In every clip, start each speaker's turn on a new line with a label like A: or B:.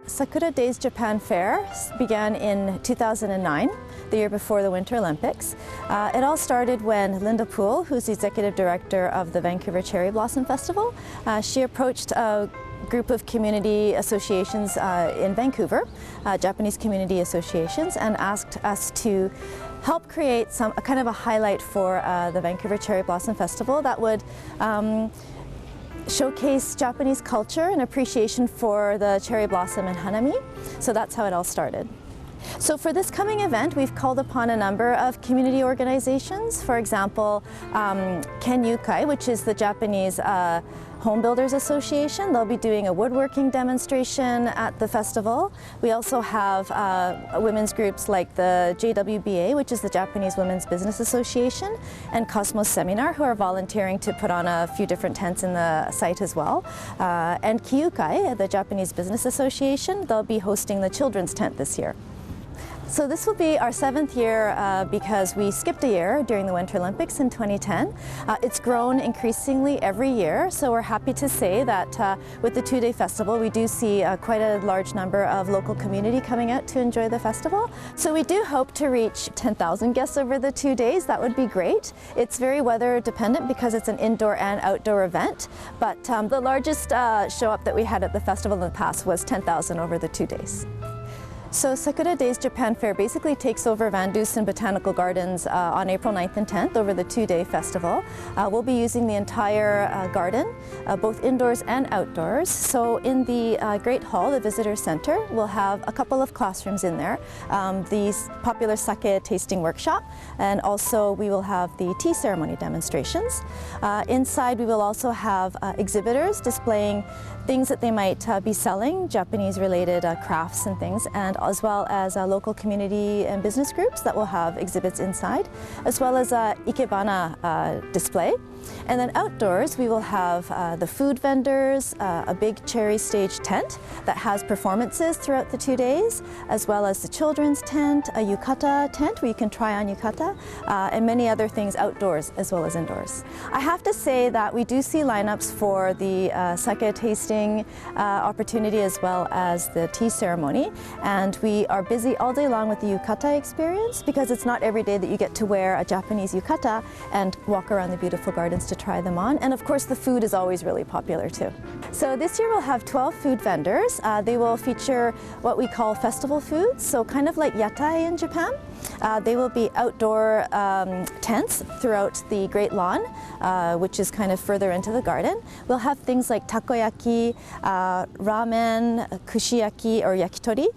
A: Sakura Days Japan Fair began in 2009, the year before the Winter Olympics. It all started when Linda Poole, who's the executive director of the Vancouver Cherry Blossom Festival, she approached a group of community associations in Vancouver, Japanese community associations, and asked us to help create a kind of a highlight for the Vancouver Cherry Blossom Festival that would showcase Japanese culture and appreciation for the cherry blossom and hanami. So that's how it all started. So for this coming event, we've called upon a number of community organizations. For example, Kenyukai, which is the Japanese Home Builders Association. They'll be doing a woodworking demonstration at the festival. We also have women's groups like the JWBA, which is the Japanese Women's Business Association, and Cosmos Seminar, who are volunteering to put on a few different tents in the site as well. And Kyukai, the Japanese Business Association, they'll be hosting the children's tent this year. So this will be our 7th year because we skipped a year during the Winter Olympics in 2010. It's grown increasingly every year, so we're happy to say that with the 2-day festival we do see quite a large number of local community coming out to enjoy the festival. So we do hope to reach 10,000 guests over the 2 days. That would be great. It's very weather dependent because it's an indoor and outdoor event, but the largest show up that we had at the festival in the past was 10,000 over the 2 days. So Sakura Days Japan Fair basically takes over Van Dusen Botanical Gardens on April 9th and 10th over the 2-day festival. We'll be using the entire garden, both indoors and outdoors. So in the Great Hall, the Visitor Center, we'll have a couple of classrooms in there, the popular sake tasting workshop, and also we will have the tea ceremony demonstrations. Inside we will also have exhibitors displaying things that they might be selling, Japanese related crafts and things, and as well as local community and business groups that will have exhibits inside, as well as a ikebana display. And then outdoors we will have the food vendors, a big cherry stage tent that has performances throughout the 2 days, as well as the children's tent, a yukata tent where you can try on yukata, and many other things outdoors as well as indoors. I have to say that we do see lineups for the sake tasting opportunity as well as the tea ceremony, and we are busy all day long with the yukata experience because it's not every day that you get to wear a Japanese yukata and walk around the beautiful gardens to try them on. And of course the food is always really popular too. So this year we'll have 12 food vendors. They will feature what we call festival foods, so kind of like yatai in Japan. They will be outdoor tents throughout the Great Lawn, which is kind of further into the garden. We'll have things like takoyaki, ramen, kushiyaki or yakitori.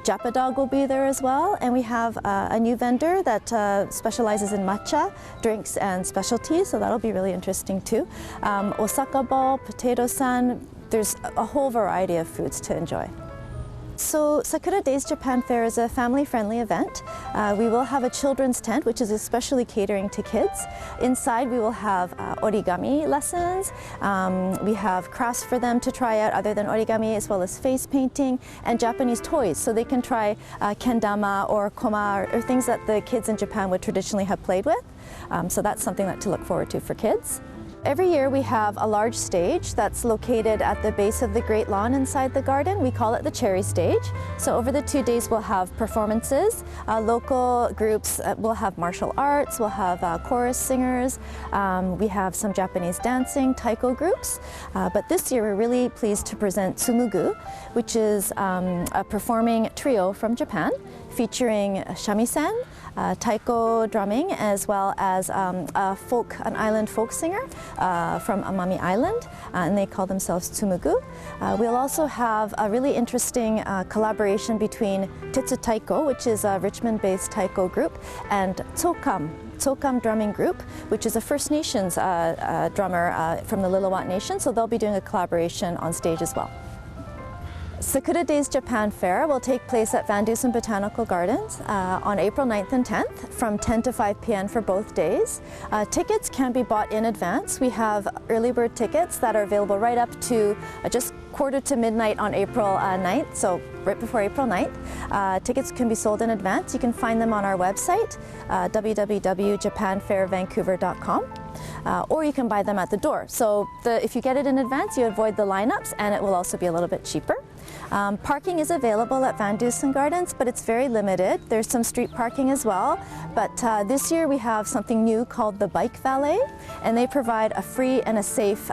A: Japadog will be there as well, and we have a new vendor that specializes in matcha drinks and specialties, so that'll be really interesting too. Osaka ball, potato san, there's a whole variety of foods to enjoy. So Sakura Days Japan Fair is a family-friendly event. We will have a children's tent, which is especially catering to kids. Inside we will have origami lessons. We have crafts for them to try out other than origami, as well as face painting and Japanese toys, so they can try kendama or koma or things that the kids in Japan would traditionally have played with. So that's something to look forward to for kids. Every year we have a large stage that's located at the base of the Great Lawn inside the garden. We call it the Cherry Stage. So over the 2 days we'll have performances. Local groups will have martial arts, we'll have chorus singers, we have some Japanese dancing, taiko groups. But this year we're really pleased to present Tsumugu, which is a performing trio from Japan featuring shamisen, taiko drumming, as well as an island folk singer from Amami Island, and they call themselves Tsumugu. We'll also have a really interesting collaboration between Tetsu Taiko, which is a Richmond-based taiko group, and Tsokam drumming group, which is a First Nations drummer from the Lillooet Nation, so they'll be doing a collaboration on stage as well. Sakura Days Japan Fair will take place at Van Dusen Botanical Gardens on April 9th and 10th from 10 to 5 p.m. for both days. Tickets can be bought in advance. We have early bird tickets that are available right up to just quarter to midnight on April 9th, so right before April 9th. Tickets can be sold in advance. You can find them on our website, www.japanfairvancouver.com. Or you can buy them at the door. So if you get it in advance, you avoid the lineups, and it will also be a little bit cheaper. Parking is available at Van Dusen Gardens, but it's very limited. There's some street parking as well, but this year we have something new called the Bike Valet, and they provide a free and a safe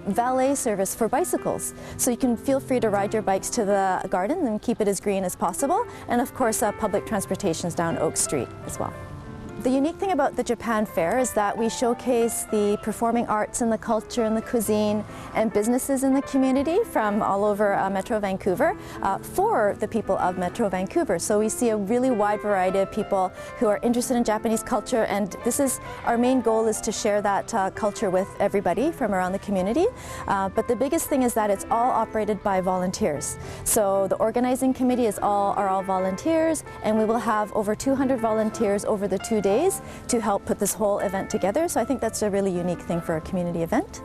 A: valet service for bicycles. So you can feel free to ride your bikes to the garden and keep it as green as possible, and of course public transportation is down Oak Street as well. The unique thing about the Japan Fair is that we showcase the performing arts and the culture and the cuisine and businesses in the community from all over Metro Vancouver for the people of Metro Vancouver. So we see a really wide variety of people who are interested in Japanese culture, and this is our main goal, is to share that culture with everybody from around the community. But the biggest thing is that it's all operated by volunteers. So the organizing committee are all volunteers, and we will have over 200 volunteers over the 2 days to help put this whole event together. So I think that's a really unique thing for a community event.